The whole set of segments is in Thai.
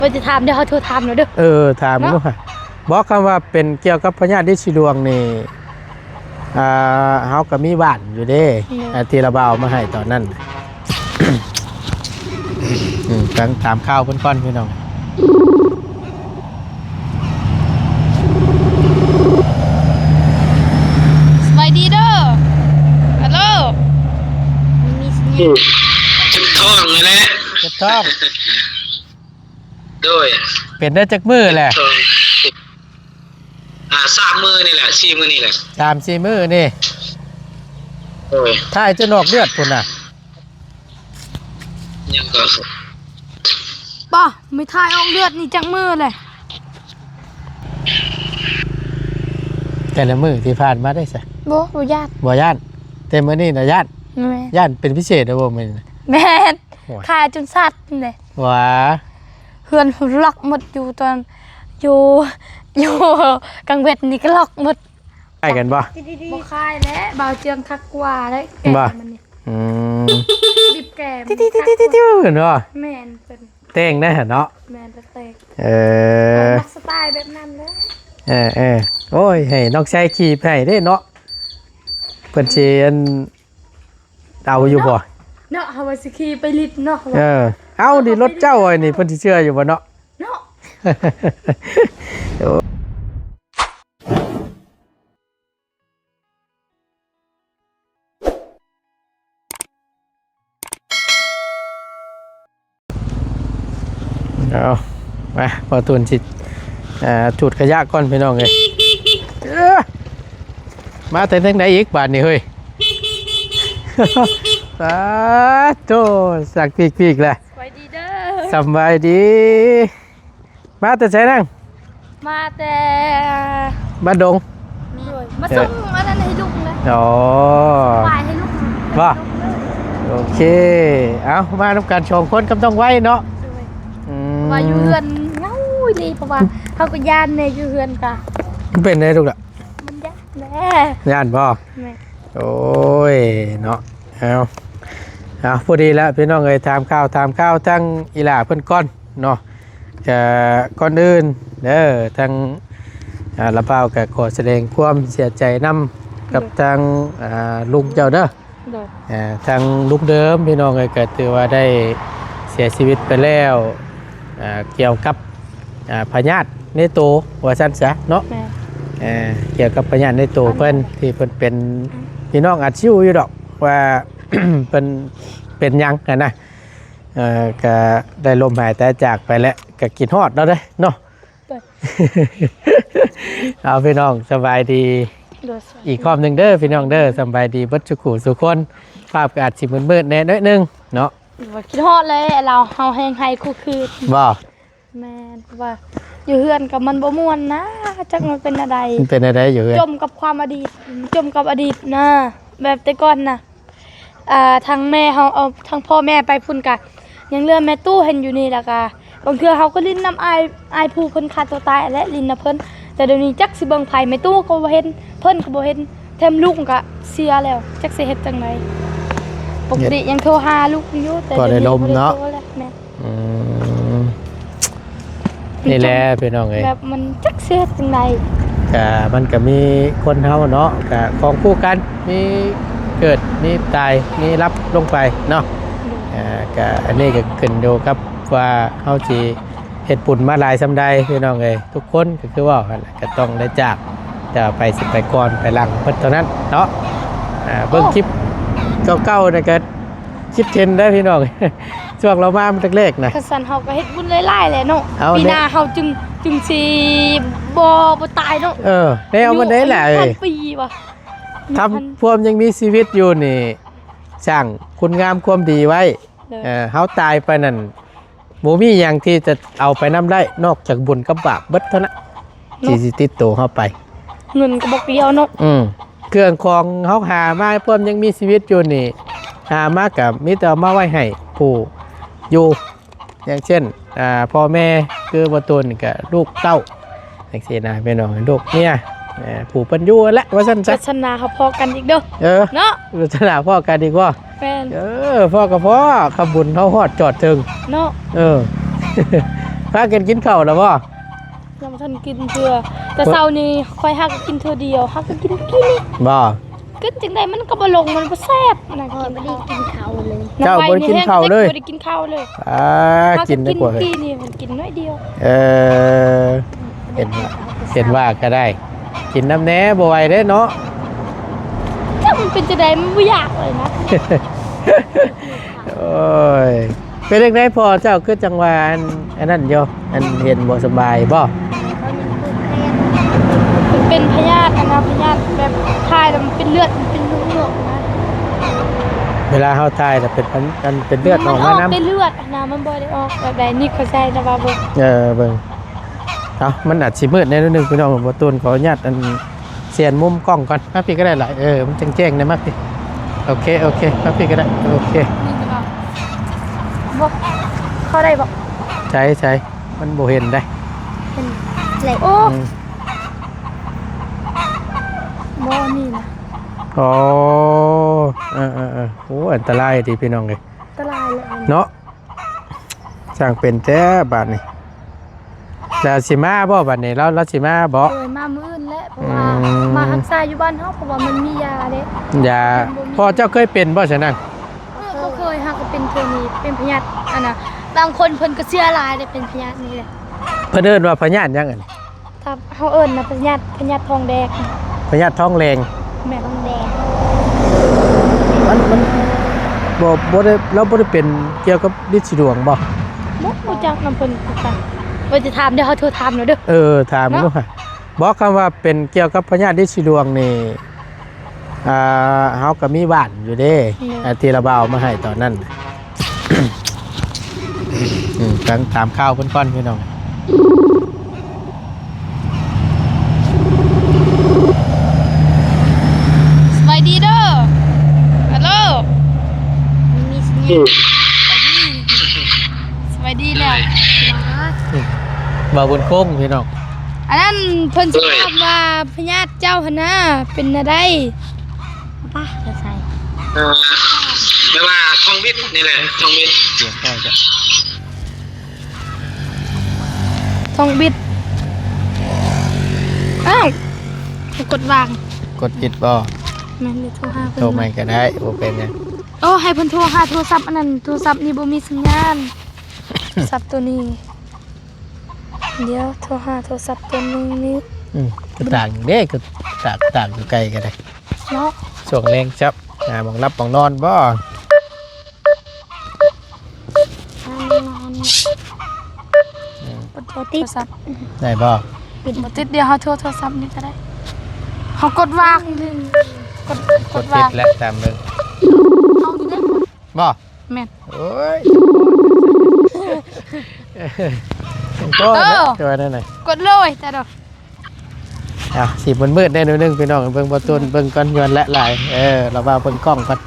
ว่าจะถามเดี๋ยวเขาโทรถามหน่อยเด้อถามดูค่ะบอกคำว่าเป็นเกี่ยวกับพญาดิชิดวงนี่เฮาก็มีบ้านอยู่เด้ที่ระบาวมาให้ตอนนั้นฟังตามข้าวเพิ่นก่อนพี่น้องสบายดีเด้อฮัลโหลมีสัญญาณ จุดท้องเลยแหละ เจ็บท้อง โดย เป็นได้จักมือแหละ ท้อง3 มือนี่แหละ4 มือนี่แหละ 3-4 มือนี่ โดย ถ้าจะนอกเลือดพุ่นน่ะ ยังก็ ป่ะไม่ทายออกเลือดนี่จังมือเลย แต่ละมือที่ผ่านมาได้ซะ บ่ญาติ บ่ย่านแต่มื้อนี้น่ะย่าน แม่ ย่านเป็นพิเศษเด้อบ่มื้อนี้ แม่น โอ้ย ทายจนสัตว์เลย หว่า เฮือนล็อกหมดอยู่ตอนอยู่กลางเวทนี่ก็ล็อกหมด ใกล้กันบ่ บ่คายแล้วบ่าวเจียงคักกว่าแล้วแก่ บ่ มันนี่ อืม ดิบแก่ ติ้วๆๆๆเนาะ แม่นเป็น เต้งได้เนาะ แม่นแตก มัก สไตล์แบบนั้นเลย โอ้ยให้น้องชายขี่ให้ได้เนาะเพิ่นสิอันเอาอยู่บ่ เนาะเฮาว่าสิขี่ไปลิดเนาะ เอาดิรถเจ้าไอ้นี่เพิ่นสิเชื่ออยู่บ่เนาะ เนาะ เอามาพอตุนสิจุดขยะก่อนพี่น้องเอ้ยมาแต่ทางไหนอีกบาดนี้เฮ้ย สาธุสักปีกๆแหละ สวัสดีเด้อ สบายดี มาแต่ไสนั่ง มาแต่ บ้านดง มาส่งอันนั้นให้ลุงนะ อ๋อ ปลายให้ลุง ว่าโอเคเอามาทำการชมคนกำต้องไว้เนาะอืม ว่าอยู่เฮือนเงาดีเพราะว่าเขาก็ย่านในอยู่เฮือนกะ มันเป็นไงลูกล่ะ มันย่านแน่ ย่านบ่ แม่ โอ้ยเนาะเอาพอดีแล้วพี่น้องเอ้ยถามข้าวทั้งอีหล่าเพิ่นก่อนเนาะก่อนอื่นเด้อทั้งละเปาก็ขอแสดงความเสียใจนํกับทางลุงเจ้าเด้อ โดด ทางลุงเดิมพี่น้องเอ้ยก็ถือว่าได้เสียชีวิตไปแล้วเกี่ยวกับพยาธิในตัวว่าซั่นซะเนาะ แม่ เกี่ยวกับพยาธิในตัวเพิ่นที่เพิ่นเป็นพี่น้องอาชีวอยู่ดอกว่า เพิ่นเป็นหยังกันนะก็ได้ลมหายใจจากไปแล้วก็กินฮอดแล้วเด้อเนาะ เอาพี่น้องสบายดี โดด อีกข้อหนึ่งเด้อพี่น้องเด้อสบายดีเบัดสุขุสุคนภาพก็อาจสิมืดๆแน่น้อยหนึงเนาะ ว่าคิดฮอดเลยเราเฮาแฮงให้คู่คืน บ่ แม่นว่าอยู่เฮือนกับมันบ่ม่วนนะจักมันเป็นอะไร มันเป็นอะไรอยู่เอ้ย จมกับความอดีตจมกับอดีตนะแบบแต่ก่อนนะทางแม่เฮาเอาทางพ่อแม่ไปพุ่นกะยังเรือแม่ตู้เห็นอยู่นี่ล่ะกะบางเทื่อเฮาก็ลิ้นน้ำอายผู้เพิ่นฆ่าตัวตายและลิ้นน้ำเพิ่นแต่เดี๋ยวนี้จักสิเบิ่งไผแม่ตู้ก็บ่เห็นเพิ่นก็บ่เห็นแถมลูกก็เสียแล้วจักสิเฮ็ดจังไดปกติยังโทรหาลูกอยู่แต่ ก็ได้ลมเนาะ ดี๋ยวบ่ได้โทรแล้วแม่ อืมนี่แหละพี่น้องเอ้ย แบบมันจักสิเฮ็ดจังได ก็มันก็มีคนเฮาเนาะก็ของคู่กันมีเกิดมีตายมีรับลงไปเนาะก็อันนี้ก็ขึ้นอยู่กับว่าเฮาสิเฮ็ดปุ่นมาหลายซำใดพี่น้องเอ้ยทุกคนก็คือว่าหั่นแหละก็ต้องได้จากจะไปสิไปก่อนไปหลังเพิ่นเท่านั้นเนาะเบิ่งคลิปเก่าๆนะก็คลิปเทรนด์ได้พี่น้อง ช่วงเรามามันแรกๆนะ คันซั่นเฮาก็เฮ็ดบุญหลายๆแหละเนาะ เอา ปี เนี่ย หน้าเฮาจึงสิบ่ตายเนาะ แนวมันได้แหละ อายุ เอ้ย พันปีว่ะ ทำพวมยังมีชีวิตอยู่นี่สร้างคุณงามความดีไว้ เฮาตายไปนั่นบ่มีหยังที่จะเอาไปนำได้นอกจากบุญกับบาปเบิดเท่านั้นที่สิติดตัวเฮาไป เงินก็บ่เกี่ยวเนาะ เครื่องของเฮาหามาพวมยังมีชีวิตอยู่นี่หามากับมีแต่เอามาไว้ให้ผู้อยู่อย่างเช่นพ่อแม่คือบ่ตูนก็ลูกเต้าจังซี่นะพี่น้องลูกเมียผู้เพิ่นอยู่นั่นแหละว่าซั่น ศา ซะ สนาเขาพอกันอีกเด้อเนาะ ลักษณะพ่อกันดีกว่า แฟน พ่อกับพ่อขบุญเท่าฮอดจอดถึง เนาะ พากันกินข้าวแล้วบ่ ยังบ่ทันกินเทื่อแต่เช้านี้ค่อยฮักกินเทื่อเดียวฮักกินนี่ บ่ กินจังไดมันก็บ่ลงมันบ่แซ่บนะกินบ่ได้กินข้าวเลย เจ้าบ่ได้กินข้าวเลย บ่ได้กินข้าวเลย กินได้กว่า กินนี่มันกินน้อยเดียว เห็นว่าก็ได้ กินน้ำแหน่บ่ไหวเด้เนาะ ถ้ามันเป็นจังไดมันบ่อยากเลยนะ โอ้ยเป็นจังได๋พอเจ้าคือจังหวะอันนั้นอยู่อันเห็นบ่สบายบ่ มันเป็นพยาธินะพยาธิแบบทายแล้วมันเป็นเลือดมันเป็นเหลืองๆนะ เวลาเฮาตายน่ะเป็นเลือดออก มัน มา ออก น้ำ เป็นเลือดนะมันบ่ได้ออกแบบใดนี่เข้าใจนะว่าเบิ่ง เบิ่งเอามันอาจสิมืดแน่นิดนึงพี่น้องบ่ตูนขออนุญาตอันเสียนมุมกล้องก่อนมาพี่ก็ได้หลายมันแจ้งๆได้มาพี่โอเคมาพี่ก็ได้โอเค นี่ก็บ่เข้าได้บ่ ใช้มันบ่เห็นได้ เป็นไหลโอ้ อืม บ่นี่นะ อ๋อโอ้อันตรายดีพี่น้องเลย อันตรายเลย เนาะสร้างเป็นแท้บาดนี่แล้วสิมาบ่บาดนี่เราสิมาบ่ เลยมามื้ออื่นแหละเพราะว่ามาทางซ้ายอยู่บ้านเฮาเพราะว่ามันมียาเด้ อย่าพ่อเจ้าเคยเป็นบ่ฉะนั้น ก็เคยฮักก็เป็นเทอนี้เป็นพยาธิอันน่ะบางคนเพิ่นก็เชื่อหลายได้เป็นพยาธินี่แหละ เพิ่นเอิ้นว่าพยาธิหยังอัน ถ้าเฮาเอิ้นนะพยาธิทองแดง พยาธิท้องแรง แม่ทองแดง มันบ่ได้เราบ่ได้เป็นเกี่ยวกับฤทธิ์สีดวงบ่ บ่รู้จักนำเพิ่นคือกันว่าจะถามเดี๋ยวเฮาโทรถามหน่อยเด้อ ถามดูค่ะบอกคำว่าเป็นเกี่ยวกับพญาธิฤทธิ์สีดวงนี่เฮาก็มีบ้านอยู่เด้ที่ระบาวมาให้ตอนนั้นฟังตามข่าวเพิ่นก่อนพี่น้องสบายดีเด้อฮัลโหลมีสัญญาณสบายดีแล้ว บ่าวบนโค้งพี่น้อง อันนั้นเพิ่นสิถามว่าพญาติเจ้าหั่นน่ะเป็นอะไรป้าจะใส่ ไม่ว่าทองวิทย์นี่แหละทองวิทย์ เสียงใกล้จะ ทองบิดอ้าวกดวาง กดผิดบ่ แม่นเลยโทรหาเพิ่น โทรใหม่ก็ได้บ่เป็นหยัง โอ้ให้เพิ่นโทรหาโทรศัพท์อันนั้นโทรศัพท์นี่บ่มีสัญญาณโทรศัพท์ตัวนี้เดี๋ยวโทรหาโทรศัพท์ตัวนึงนี่ ก็ต่างเด้ก็ต่างอยู่ไกลก็ได้ เนาะ ช่วงแรงจับหมองรับหมองนอนบ่ กดโทรศัพท์ ได้บ่ ปิดบ่ติดเดี๋ยวเฮาโทรโทรศัพท์นี่ก็ได้เฮากดวางกด ผิ วา ด ง แล้วตามเบิ่ง เฮาอยู่ได้ บ่ แม่น โอ้ยก็ตัวนั่นน่ะ กดเลยแต่ดอก สีมืดๆได้นิดนึงพี่น้องเบิ่งบ่ต้นเบิ่งก่อนย้อนและหลายเราว่าเบิ่งกล้องก่อน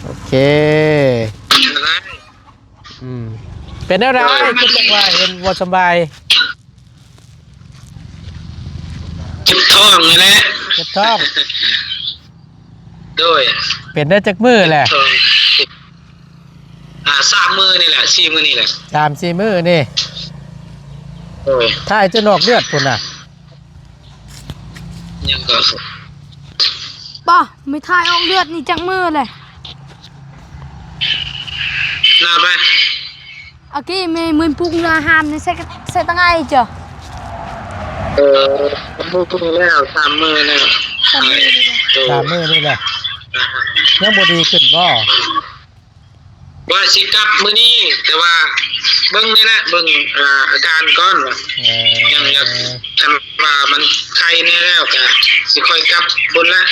โอเคเป็นอะไรคิดจังว่าเห็นบ่สบาย เจ็บท้องนี่แหละ เจ็บท้อง โดย เป็นได้จักมื้อแหละ ท้อง3 มื้อนี่แหละ4 มื้อนี่แหละ 3-4 มื้อนี่ โดย ถ้าจะนอกเลือดพุ่นน่ะ ยังก็ บ่ไม่ทายออกเลือดนี่จังมือเลย น่าไป อากี้มีมือปุ้งนาหามนี่ใส่ตั้งไงจ้ะ มื้อพรุ่งนี้แล้ว3 มื้อแล้ว 3 มื้อนี่แหละยังบ่ดีขึ้นบ่ ว่าสิกลับมื้อนี้แต่ว่าเบิ่งนี่แหละเบิ่งอาการก่อนว่ายังอยากคันว่ามันไข้แน่แล้วก็สิค่อยกลับบนละ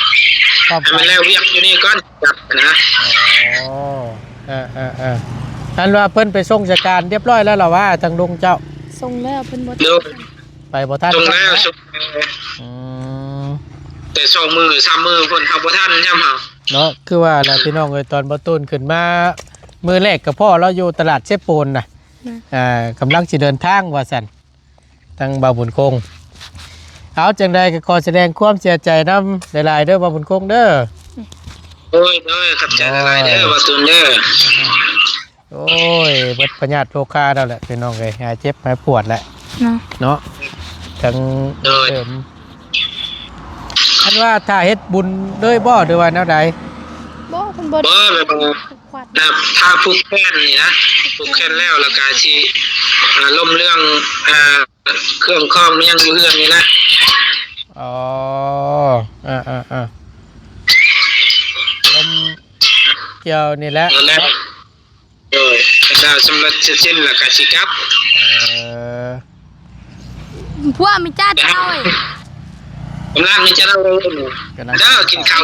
ให้มันแล้วเวียกอยู่นี่ก่อนกลับนะ อันว่าเพิ่นไปส่งราชการเรียบร้อยแล้วล่ะว่าทางลุงเจ้า ส่งแล้วเพิ่นบ่ เดี๋ยว ไปบ่ทัน ตรงแล้ว แต่2 มื้อ3 มื้อเพิ่นเฮาบ่ทันย่ำเฮา เนาะคือว่าล่ะพี่น้องเอ้ยตอนบ่ต้นขึ้นมามื้อแรกกับพ่อเราอยู่ตลาดเชฟปูนน่ะกำลังสิเดินทางว่าซั่นทางบ่าวบุญคงเอาจังใดก็ขอแสดงความเสียใจนำหลายๆเด้อบ่าวบุญคงเด้อ โอ้ยขับใจหลายเด้อว่าตุนเด้อ โอ้ยเบิดพญาธิโรคาแล้วแหละพี่น้องเอ้ยหายเจ็บหายปวดแหละ เนาะ เนาะทั้งเดิมอันว่าถ้าเฮ็ดบุญด้วยบ่หรือว่าแนวใด บ่เพิ่นบ่ บ่แบบขวัญ ถ้าผูกแขนนี่นะผูกแขนแล้วก็สิล้มเรื่องเครื่องคอมยังอยู่เฮือนนี่นะ อ๋อลมเกี่ยวนี่แหละ นั่นแหละโดยถ้าสำเร็จเสร็จแล้วก็สิกลับ พวกมีจ้าเจ้าเอ้ย กำลังนี่จะเล่าเรื่องเด้อกินข้าว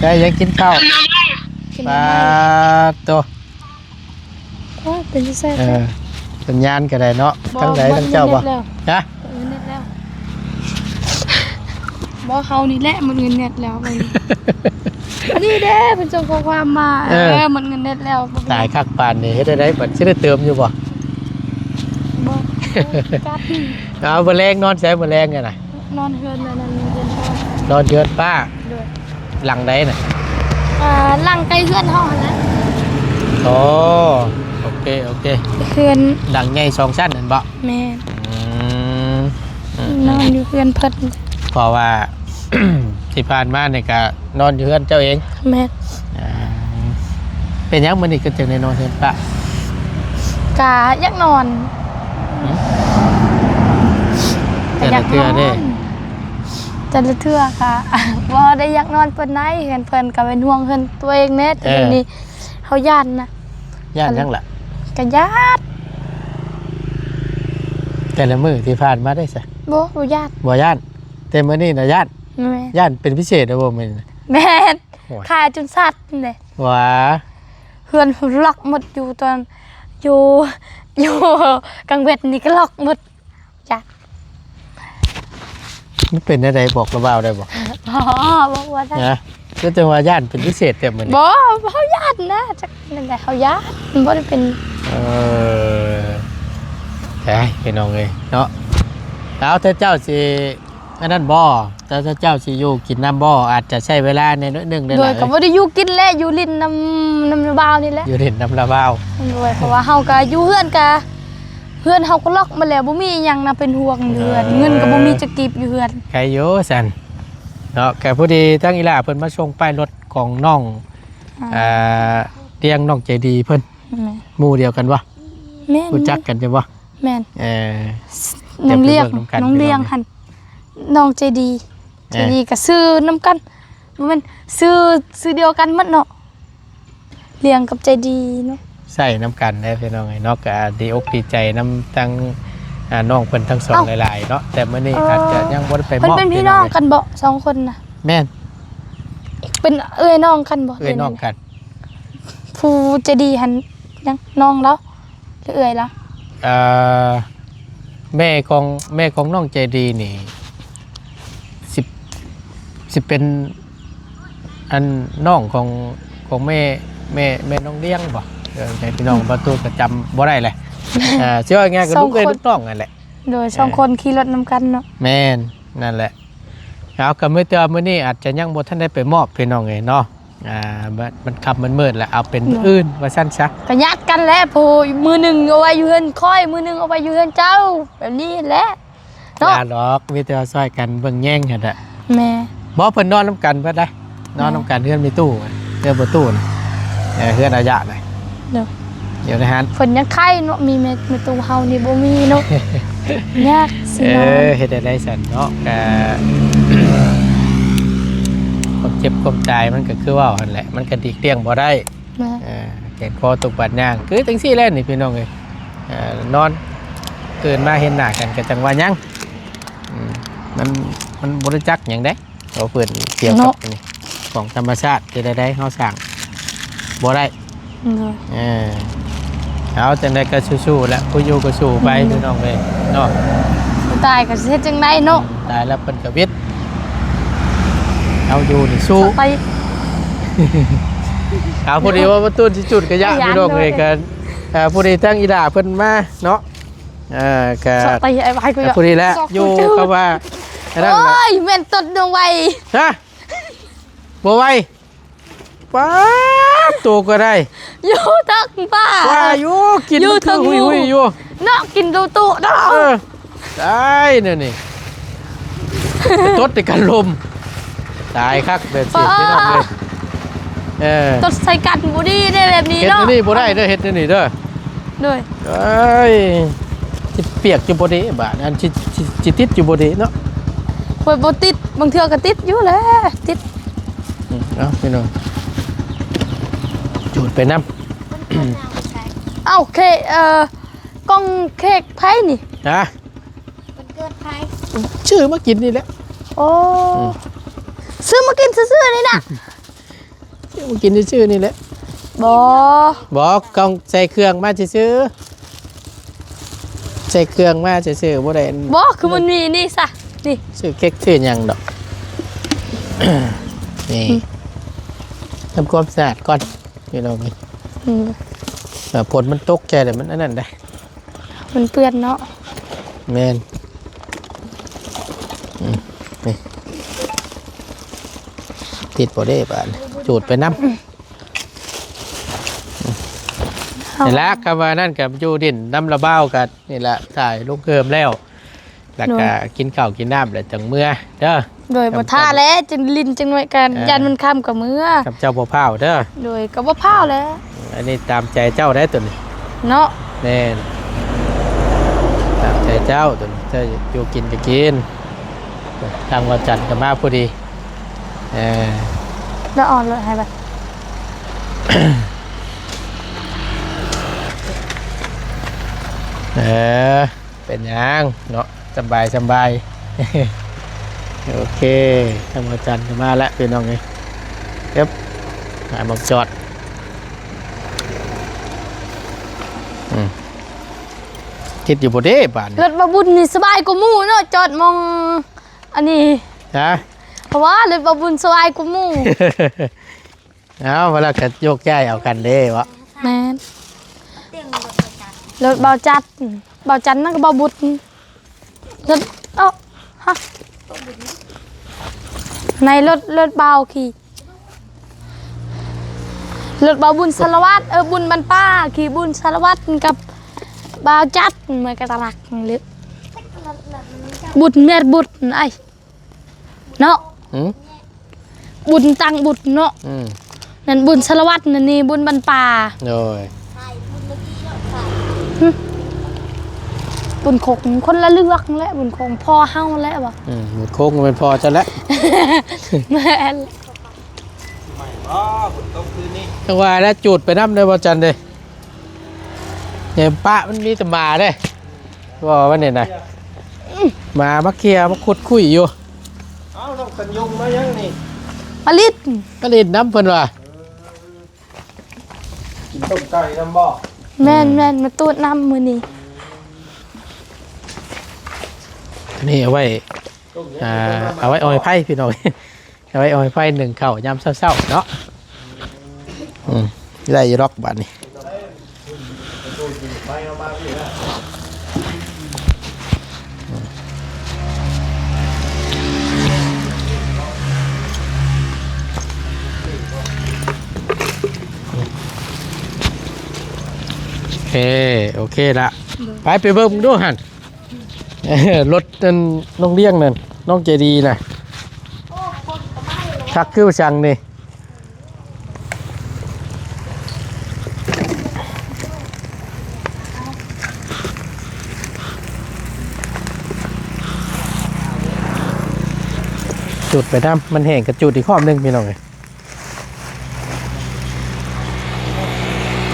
ได้ยังกินข้าว กิน ปลา น้ำ ตัว โอ้ยเป็นจังได๋ สัญญาณก็ได้เนาะทั้งใดทั้งเจ้าบ่ฮะ เงินเน็ตแล้วบ่เฮานี่แหละมันเงินเน็ตแล้วมันอันนี้เด้เพิ่นส่งข้อความมามันเงินเน็ตแล้วบ่ ตายคักปานนี่เฮ็ดได้บัดสิได้เติมอยู่บ่ บ่กัด เอาบ่แรงนอนใช้บ่แรงไงน่ะ นอนเฮือนแล้วนั่นเฮือนพ่อน อนเดือนป้า ด้วย หลังใดน่ะ หลังใกล้เฮือนเฮาหั่นแหละ โอ้โอเคเฮือน หลังใหญ่2ชั้นนั่นบ่ แม่ อืม นอนอยู่เฮือนเพิ่น เพราะว่า ที่ผ่านมาเนี่ยก็นอนอยู่เฮือนเจ้าเอง แม่ เป็นหยังมื้อนี้ก็จึงได้นอนเฮือนป้าก ะอยากนอน แต่ละเทื่อเด้ แต่ละเทื่อค่ะ บ่ได้อยากนอนเพิ่นไหนเฮือนเพิ่นก็เป็นห่วงเฮือนตัวเองแน่แต่เดี๋ยวนี้เฮาย่านนะ ย่านหยังล่ะ ก็ญาติ แต่ละมื้อที่ผ่านมาได้ซะ บ่ญาติ บ่ย่านแต่มื้อนี้น่ะย่าน แม่ ย่านเป็นพิเศษเด้อบ่มื้อนี้ แม่น โอ้ย ขายจนสัตว์นี่ หว่า เฮือนล็อกหมดอยู่ตอนอยู่กลางเวทนี่ก็ล็อกหมดจ้ะ มันเป็นอะไรบอกระบาวได้บ่ อ๋อบอกว่าได้ นะก็จะว่าย่านเป็นพิเศษแต่มื้อนี้ บ่เฮาญาตินะจักนั่นแหละเฮาญาติมันบ่ได้เป็น ใช่พี่น้องเอ้ยเนาะแล้วถ้าเจ้าสิอันนั้นบ่ถ้าเจ้าสิอยู่กินน้ำบ่อาจจะใช้เวลาในน้อยหนึงได้ โด ล่ะ ยก็บ่ได้อยู่กินแลอยู่ลิ้นน้ำบ่าวนี่แหละ อยู่เห็นน้ำระบาว โดยเพราะว่าเฮาก็อยู่เฮือนก็เฮือนเฮาก็ล็อกมาแล้วบ่มีหยังน่ะเป็นห่วงเฮือนเงินก็บ่มีจะเก็บอยู่เฮือน ใครอยู่ซั่นเนาะแกผู้ดีทั้งอีหล่าเพิ่นมาส่งป้ายรถของน้องเตียงน้องใจดีเพิ่น แม่ หมู่เดียวกันบ่ แม่น รู้จักกันใช่บ่ แม่น เดี๋ น้ ยว อง ไป เลี้ยง เบิ่งนำกัน น้องเลี้ยงหั่นน้องใจดีใจดีก็ซื้อนํกันบ่แม่นซื้อเดียวกันหมดเนาะเลี้ยงกับใจดีเนาะ ใส่น้ำกันได้พี่น้องไอ้เนาะก็ดีอกดีใจน้ำทั้งน้องเพิ่นทั้งสองหลายๆเนาะแต่มื้อนี้อาจจะยังบ่ได้ไปม เพิ่น อบ เป็นพี่น้องกันบ่สองคนน่ะ แม่น เป็นเอ้ยน้องกันบ่ เอ้ยน้องกัน ผู้ใจดีหั่นยังน้องแล้วหรือเอ้ยล่ะ แม่ของน้องใจดีนี่สิเป็นอันน้องของแม่น้องเลี้ยงบ่ในพี่น้องประตูก็จำบ่ได้เลยเชื่อง่ายก็ลูกเอ้ยลูกน้องนั่นแหละ โดยสองคนขี่รถนำกันเนาะแม่นนั่นแหละเอาก็มื้อเตือมื้อนี้อาจจะยังบ่ทันได้ไปมอบพี่น้องเอ้ยเนาะมันค่ำมันมืดแล้วเอาเป็นมื้ออื่นว่าซั่นซะก็ญาติกันแหละผู้มือหนึงเอาไว้อยู่เฮือนค่อยมือหนึงเอาไว้อยู่เฮือนเจ้าแบบนี้แหละเนาะดอกมีแต่ซอยกันเบิ่งแย่งหั่นน่ะแม่บ่เพิ่นนอนนำกันเพิ่นได้นอนนำกันเฮือนมีตู้เฮือนบ่ตู้น่ะเฮือนอาญะน่ะเดี๋ยวนะฮะเพิ่นยังไข่เนาะมีแม่ตู้เฮานี่บ่มีเนาะ ยากสิเนาะเฮ็ดได้ซั่นเนาะก็ความเจ็บความตายมันก็คือว่าหั่นแหละมันก็ดิกเลี่ยงบ่ได้แขนคอตกบาดย่างคือจังซี่แหละนี่พี่น้องเอ้ยนอนตื่นมาเห็นหน้ากันก็จังว่าหยังมันบ่รู้จักหยังเด้เอาเพิ่นเกี่ยวกับนี่ของธรรมชาติจะได้เฮาสร้างบ่ได้เอาจังได๋ก็สู้ๆแหละผู้อยู่ก็สู้ไปพี่น้องเอ้ยเนาะตายก็สิเฮ็ดจังได๋เนาะตายแล้วเพิ่นก็วิทย์เอาอยู่นี่สู้ไปเอาพอดีว่าประตูสิจุดก็ยากพี่น้องเอ้ยกันพอดีทั้งอีดาเพิ่นมาเนาะก็ไปไอ้ไว้ก็พอดีแล้วอยู่ก็ว่าโอ้ยแม่นตดดวงไว้ฮะบ่ไว้ ป้าตัวก็ได้ อยู่ทักป้า ว่าอยู่กิน อยู่ มัน ทั้ คื ง อหุยๆอยู่ เนาะกินตู้ๆเนาะ ได้เนี่ยนี่ตดในกันลมตายคักแบบเสียพี่น้องเลยตดใส่กันบ่ดีได้แบบนี้ เฮ็ด เนาะ นี่บ่ได้เด้อเฮ็ดนี่เด้อ ด้วย เอ้ยสิเปียกอยู่บ่ดีบาดอันสิติดอยู่บ่ดีเนาะ ข่อยบ่ติดบางเทื่อก็ติดอยู่แหละติด เอาพี่น้องจูดไปน้ เอ้าเคกล้องเค้กไผนี่ ำนะ มันเกิดไฟ ชื่อมากินนี่แหละ โอ้ซื้อมากินซื่อๆนี่น่ะ ชื่อมากินชื่อนี่แหละ บ่ บอกกองใส่เครื่องมาซื่อๆใส่เครื่องมาซื่อๆบ่ได้ บ่คือมันมีนี่ซะนี่ ชื่อเค้กชื่อหยังดอก นี่ทำความสะอาดก่อนพี่น้องนี่ อืม ผลมันตกใจแต่มันอันนั้นได้ มันเปื้อนเนาะ แมนนี่ติดบ่ได้บาดจูดไปน้ำนี่ละคำว่านั่นกับอยู่ดินน้ำระเบ้ากันนี่ละถ่ายลูกเกิมแล้วแล้วก็กินข้าวกินน้ำแล้วจังเมื่อเด้อ โดยบ่ท่าแล้วจึงลิ้นจังหน่อยกันยันมันค่ำกับมื้อ กับเจ้าบ่พร้าวเด้อ โดยก็บ่พาวแล้ว อันนี้ตามใจเจ้าได้ตัวนี้ เนาะ แม่นตามใจเจ้าตัวนี้เจ้าอยู่กินก็กินทางวันจันทร์ก็มาพอดีเออ แล้วอ่อนเลยให้บัด เป็นยังเนาะสบายสบาย โอเคทางวันจันทร์ก็มาแล้วเป็นน้องไงเดี๋ยวหาบอกจอดคิดอยู่บ่เด้บ้าน รถบ่บุญนี่สบายกว่าหมู่เนาะจอดมองอันนี้ ฮะ เพราะว่ารถบ่บุญสบายกว่าหมู่ เอาเวลาก็โยกย้ายเอากันเด้วะ แม่น เตียงรถประจัน รถเบาจัดเบาจันนั่นก็เบาบุญรถเอ้าฮะในรถเบาขี่รถเบาบุญสารวัตรบุญบรรป้าขี่บุญสารวัตรกับเบาจัดเหมือนกระตลักเลยบุญเมียบุญไอ้เนาะ อืม บุญตังบุญเนาะ อืม นั่นบุญสารวัตรนั่นนี่บุญบรรป้า โดย ไฟบุญเมื่อกี้แล้วไฟ บุญของคนละเลือกแหละบุญของพ่อเฮาแหละบ่ หมดโค้งมันพอจะแล้ว แม่น จังหวะแล้วจูดไปน้ำเลยบอจันเลยเนี่ยปะมันมีแต่หมาเด้ว่าวันนี้นะหมามาเคลียร์มาขุดคุยอยู่ เอาต้องกันยุงมายังนี่ มาลิด ก็เล่นน้ำเพิ่นว่า กินต้มไก่น้ำบ่ แม่นมาตูดน้ำมือนี่ นี่เอาไว้เอาไว้ออยไผ่พี่น้อง เอาไว้ออยไผ่หนึ่งเข่ายามเศร้าๆเนาะได้อร็อกบัดนี้โอเคละไปเบิ่งดูหัน รถนั่นน้องเลี้ยงนั่นน้องใจดีน่ะชักคิ้วช่างนี่จุดไปน้ำมันแห้งกับจุดอีกข้อมหนึงพี่น้องเลย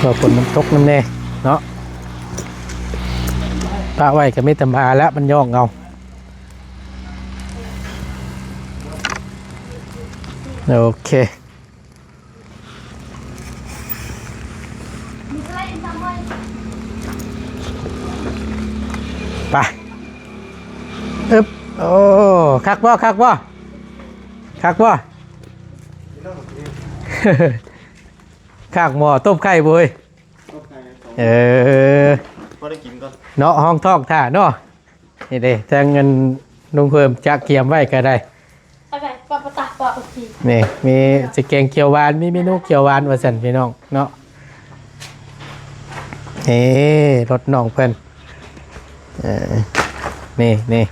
ก็ฝนมันตกน้ำแน่เนาะปะไว้ก็ไม่ตำบาแล้วมันย่องเงาโอเคไปอึ๊บโอ้คักบ่คักบ่คักบ่ ข้างหม้อต้มไข่บุยพอได้กินก่อน เนาะห้องท้องท่าเนาะนี่เด้ถ้าเงินลุงเพิ่มจักเกียมไว้ก็ได้ อะไรปะปะตะ ปะโอเค นี่มีสิแกงเขียวหวานมีเมนูเขียวหวานว่าซั่นพี่น้องเนาะรถน้องเพิ่นนี่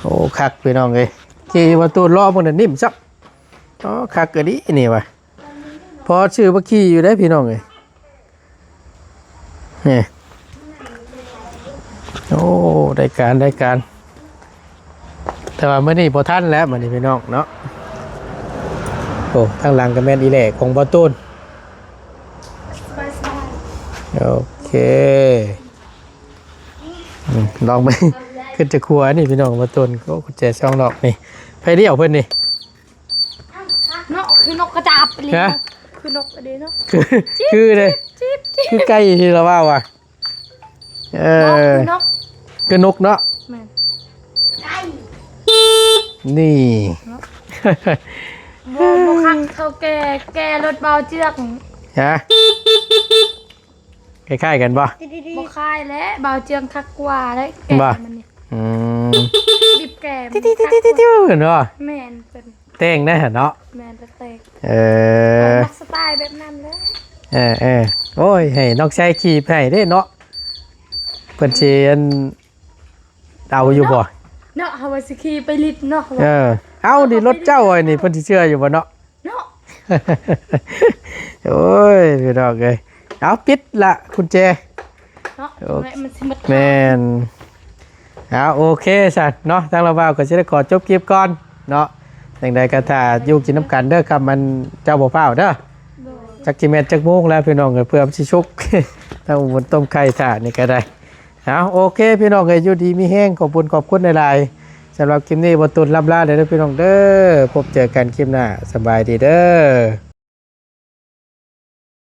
โอ้คักพี่น้องเอ้ยขี่ประตูล้อมันน่ะนิ่มซับอ๋อคักกะดินี่ว่ะพอชื่อว่าขี่อยู่ได้พี่น้องเอ้ยนี่โอ้ได้การแต่ว่ามื้อนี้บ่ทันแล้วมื้อนี้พี่น้องเนาะโอ้ทางหลังก็แม่นอีแหลกของบ่ตูนโอเคลองไป ขึ้นจะครัวนี่พี่น้องบ่ตูนก็กุญแจช่องดอกนี่ไผเดียวเพิ่นนี่ เนาะคือนกกระจาบเลย ฮะ คือนกอันนี้เนาะ คือเลย จิ๊บ คือไก่ที่เราว่าว่ะคือนก คือนกเนาะ แม่น นี่ โบคักเขาแกรถเบาเจือก ฮะคล้ายๆกันป่ะ โบคายและเบาเจือกคักกว่าและแก บ่ มันนี่ อืม ดิบแกม ติ้วเห็นป่ะ แม่นเป็น เต้งได้เนาะ แม่นเป็นเตก มักสไตล์แบบนั้นเลย โอ้ยให้น้องชายขี่ให้ได้เนาะเพิ่นสิอันเอาอยู่บ่ เนาะเฮาว่าสิขี่ไปลิดเนาะ เอาดิรถเจ้าไอ้นี่เพิ่นสิเชื่ออยู่บ่เนาะ เนาะ โอ้ยพี่น้องเอ้ยเอาปิดละกุญแจ เนาะมันสิหมด แม่นเอาโอเคสันเนาะทางเราบ่าวก็สิได้ขอจบคลิปก่อนเนาะจังใดก็ถ้าอยู่กินน้ำกันเด้อครับมันเจ้าบ่ฟ้าวเด้อจักสิแม่นจักโมงแล้วพี่น้องเอ้ยเพื่อมันสิชุก ถ้าบนต้มไข่ถ่านี่ก็ได้เอาโอเคพี่น้องเอ้ยอยู่ดีมีแห้งขอบคุณหลายๆสำหรับคลิปนี้บ่ตุนลำลาเด้อพี่น้องเด้อพบเจอกันคลิปหน้าสบายดีเด้อ